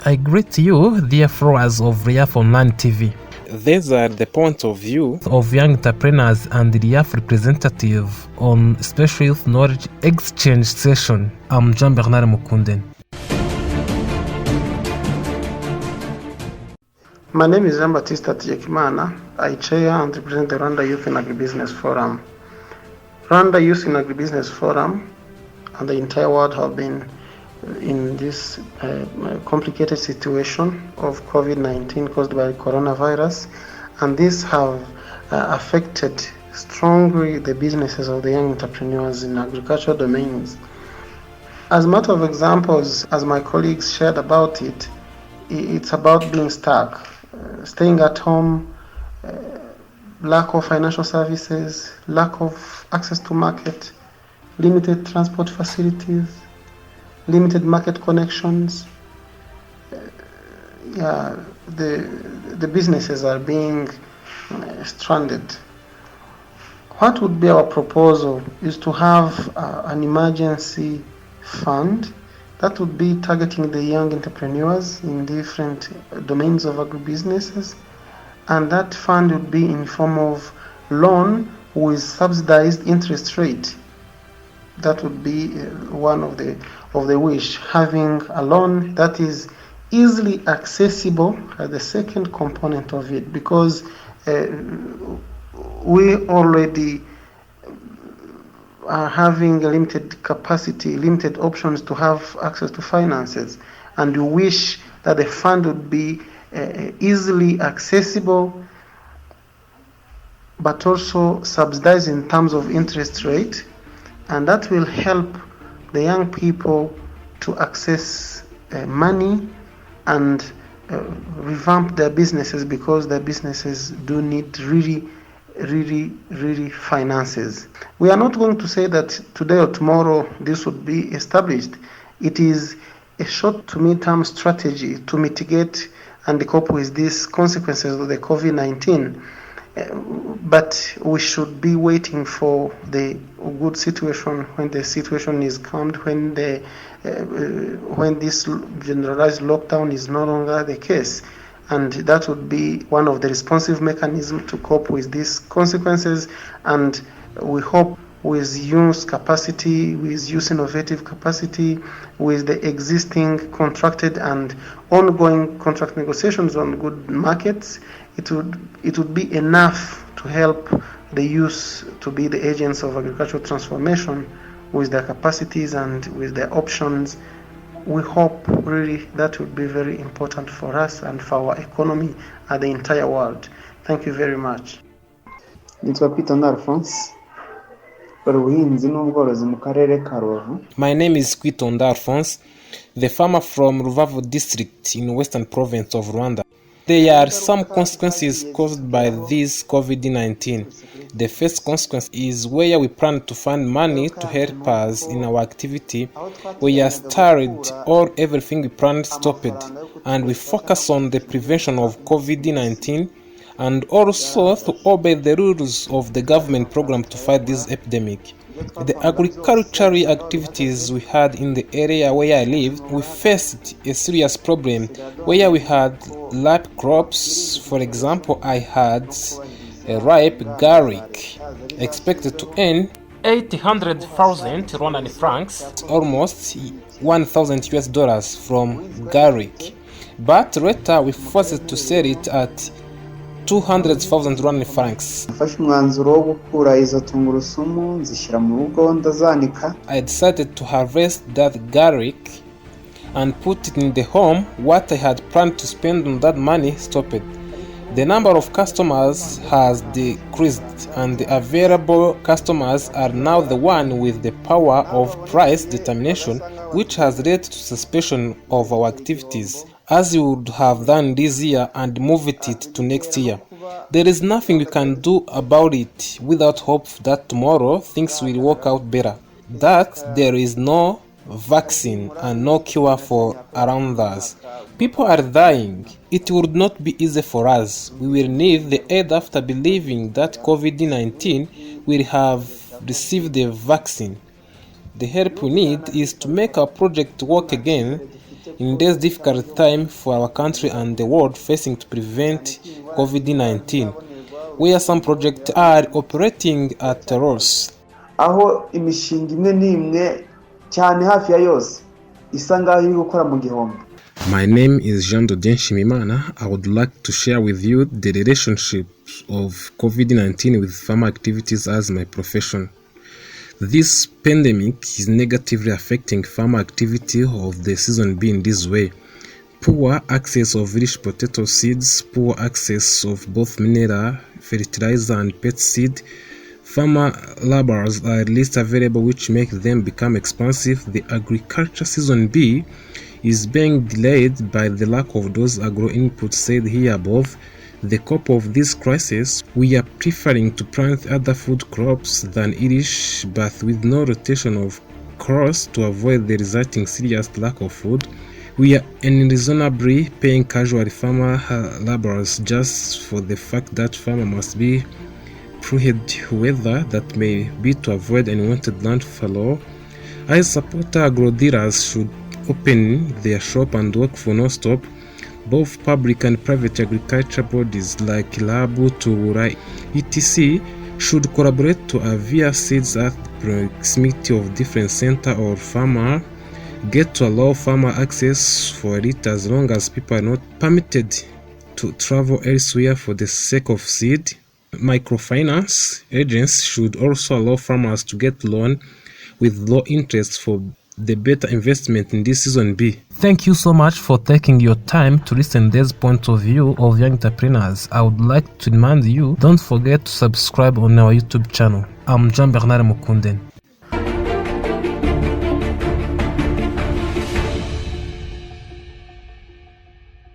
I greet you, dear followers of Relief Online TV. These are the points of view of young entrepreneurs and Relief representative on Special Youth Knowledge Exchange Session. I'm Jean-Bernard Mukunden. My name is Batista. I chair and represent the Rwanda Youth in Agribusiness Forum. Rwanda Youth in Agribusiness Forum and the entire world have been in this complicated situation of COVID-19 caused by coronavirus, and this have affected strongly the businesses of the young entrepreneurs in agricultural domains. As a matter of examples, as my colleagues shared about it, it's about being stuck, staying at home, lack of financial services, lack of access to market, limited transport facilities, limited market connections. The businesses are being stranded. What would be our proposal is to have an emergency fund that would be targeting the young entrepreneurs in different domains of agribusinesses, and that fund would be in form of loan with subsidized interest rate. That would be one of the wish, having a loan that is easily accessible as the second component of it, because we already are having a limited capacity, limited options to have access to finances, and we wish that the fund would be easily accessible but also subsidized in terms of interest rate, and that will help the young people to access money and revamp their businesses, because their businesses do need really finances. We are not going to say that today or tomorrow this would be established. It is a short to mid-term strategy to mitigate and cope with these consequences of the COVID-19. But we should be waiting for the good situation, when the situation is calmed, when this generalized lockdown is no longer the case. And that would be one of the responsive mechanisms to cope with these consequences. And we hope with youth capacity, with youth innovative capacity, with the existing contracted and ongoing contract negotiations on good markets, it would be enough to help the youth to be the agents of agricultural transformation with their capacities and with their options. We hope really that would be very important for us and for our economy and the entire world. Thank you very much. Nitwa Quittin da Silva. Ubuhinzi n'ubworozi mu karere ka Rubavu. My name is Quittin da Silva, the farmer from Rubavu district in Western province of Rwanda. There are some consequences caused by this COVID-19. The first consequence is where we plan to find money to help us in our activity. We are started, or everything we planned stopped, and we focus on the prevention of COVID-19 and also to obey the rules of the government program to fight this epidemic. The agricultural activities we had in the area where I lived, we faced a serious problem where we had ripe crops. For example, I had a ripe garlic expected to earn 800,000 Rwandan francs, almost $1,000 from garlic, but later we forced to sell it at 200,000 Rwandan francs. Nafashe umwanzuro wo gukura izo tungurusumu nzishyira mu rugo ndazanika. I decided to harvest that garlic and put it in the home. What I had planned to spend on that money stopped. The number of customers has decreased, and the available customers are now the one with the power of price determination, which has led to suspension of our activities, as we would have done this year and moved it to next year. There is nothing we can do about it without hope that tomorrow things will work out better, that there is no vaccine and no cure for around us. People are dying. It would not be easy for us. We will need the aid after believing that COVID-19 will have received the vaccine. The help we need is to make our project work again. in this difficult time for our country and the world facing to prevent COVID-19, where some projects are operating at a loss. aho imishinga imwe n'imwe cyane hafi ya yose isa ngaho iri gukora mu gihombo. My name is Jean Dodien Shimimana. I would like to share with you the relationship of COVID-19 with farmer activities as my profession. This pandemic is negatively affecting farmer activity of the season B in this way. Poor access of rich potato seeds, poor access of both mineral, fertilizer and pet seed. Farmer laborers are least available, which makes them become expensive. The agriculture season B is being delayed by the lack of those agro inputs said here above. The cope of this crisis, we are preferring to plant other food crops than Irish, but with no rotation of crops to avoid the resulting serious lack of food. We are unreasonably paying casual farmer laborers just for the fact that farmer must be through weather that may be to avoid unwanted land fallow. I support agro dealers should open their shop and work for no stop. Both public and private agriculture bodies like Labu, Tugura, etc. should collaborate to avia seeds at proximity of different center or farmer get to allow farmer access for it as long as people are not permitted to travel elsewhere for the sake of seed. Microfinance agents should also allow farmers to get loan with low interest for the better investment in this season B. Thank you so much for taking your time to listen to this point of view of young entrepreneurs. I would like to remind you, don't forget to subscribe on our YouTube channel. I'm Jean Bernard Mukunden.